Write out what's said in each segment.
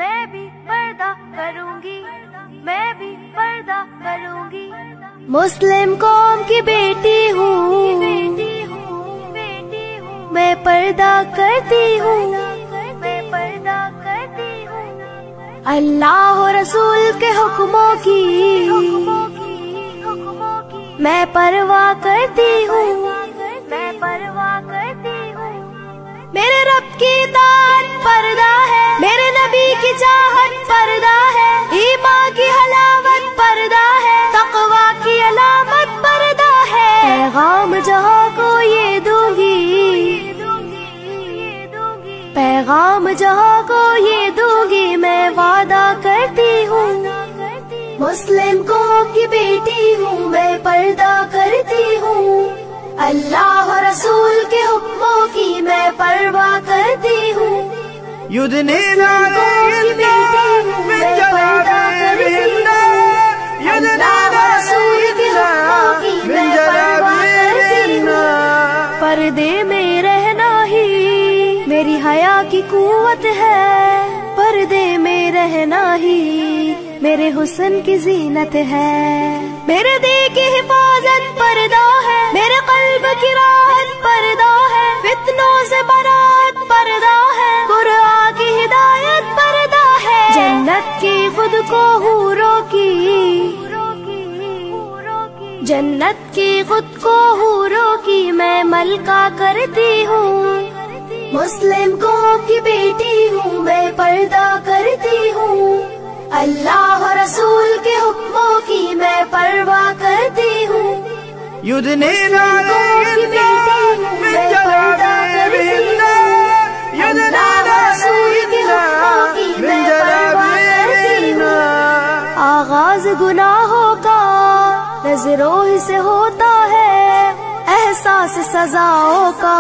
میں بھی پردہ کروں گی، میں بھی پردہ کروں گی۔ مسلم قوم کی بیٹی ہوں، میں پردہ کرتی ہوں، میں پردہ کرتی ہوں۔ اللہ و رسول کے حکموں کی میں پرواہ کرتی ہوں، میں پرواہ کرتی ہوں۔ میرے رب کی اطاعت پردہ ہے، میرے نبی کی چاہت پردہ ہے، ایمان کی حلاوت پردہ ہے، تقوی کی علامت پردہ ہے۔ پیغام جہاں کو یہ دوں گی، پیغام جہاں کو یہ دوں گی، میں وعدہ کرتی ہوں۔ مسلم قوم کی بیٹی ہوں، میں پردہ کرتی ہوں، اللہ و رسول کے حکموں کی میں پرواہ کرتی ہوں۔ يدنين عليهن من جلابيبهن يدنين عليهن من جلابيبهن۔ پردے میں رہنا ہی میری حیا کی قوت ہے، پردے میں رہنا ہی میرے حسن کی زینت ہے۔ میرے دل کی حفاظت پردہ ہے، میرے قلب کی راحت پردہ ہے، فتنوں سے برات پردہ ہے، قرآن کی ہدایت پردہ ہے۔ جنت کی خود کو حوروں کی، جنت کی خود کو حوروں کی میں ملکہ کرتی ہوں۔ مسلم قوم کی بیٹی ہوں، میں پردہ کرتی ہوں، اللہ و رسول کے حکموں کی میں پرواہ کرتی ہوں۔ يدنين عليهن من جلابيبهن يدنين عليهن من جلابيبهن۔ آغاز گناہوں کا نظروں ہی سے ہوتا ہے، احساس سزاؤں کا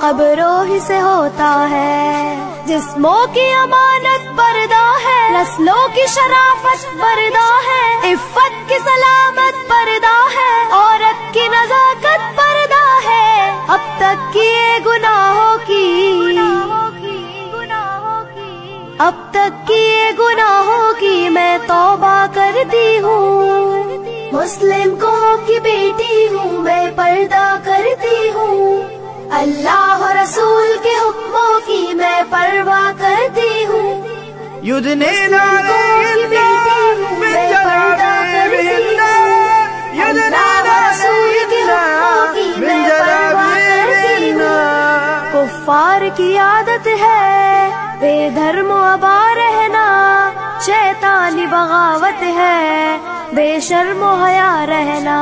قبروں ہی سے ہوتا ہے۔ جسموں کی امانت پردہ ہے، نسلوں کی شرافت پردہ ہے، عفت کی سلامت پردہ ہے، عورت کی نزاکت پردہ ہے۔ اب تک کیے گناہوں کی، اب تک کیے گناہوں کی میں توبہ کرتی ہوں۔ مسلم قوم کی بیٹی ہوں، میں پردہ کرتی ہوں، اللہ و رسول کے حکموں کی میں پرواہ کرتی ہوں۔ يدنين عليهن من جلابيبهن يدنين عليهن من جلابيبهن۔ کفار کی عادت ہے بے دھرم و ابا رہنا، شیطانی بغاوت ہے بے شرم و حیا رہنا۔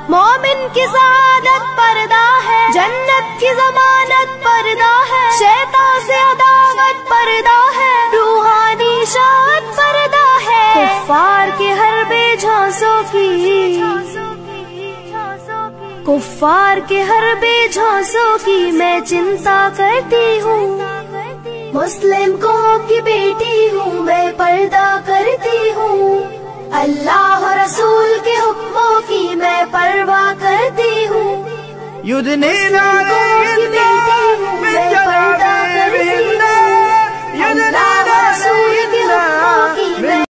مومن کی سعادت پردہ ہے، جنت کی ضمانت پردہ ہے، شیطان سے عداوت پردہ ہے، روحانی شاعت پردہ ہے۔ کفار کے ہر بے جھانسوں کی، کفار کے ہر بے جھانسوں کی میں چنتا کرتی ہوں۔ مسلم قوم کی بیٹی ہوں، میں پردہ کرتی ہوں، اللہ و رسول کے حکموں کی میں پرواہ کرتی ہوں۔ يدنين عليهن من جلابيبهن يدنين عليهن من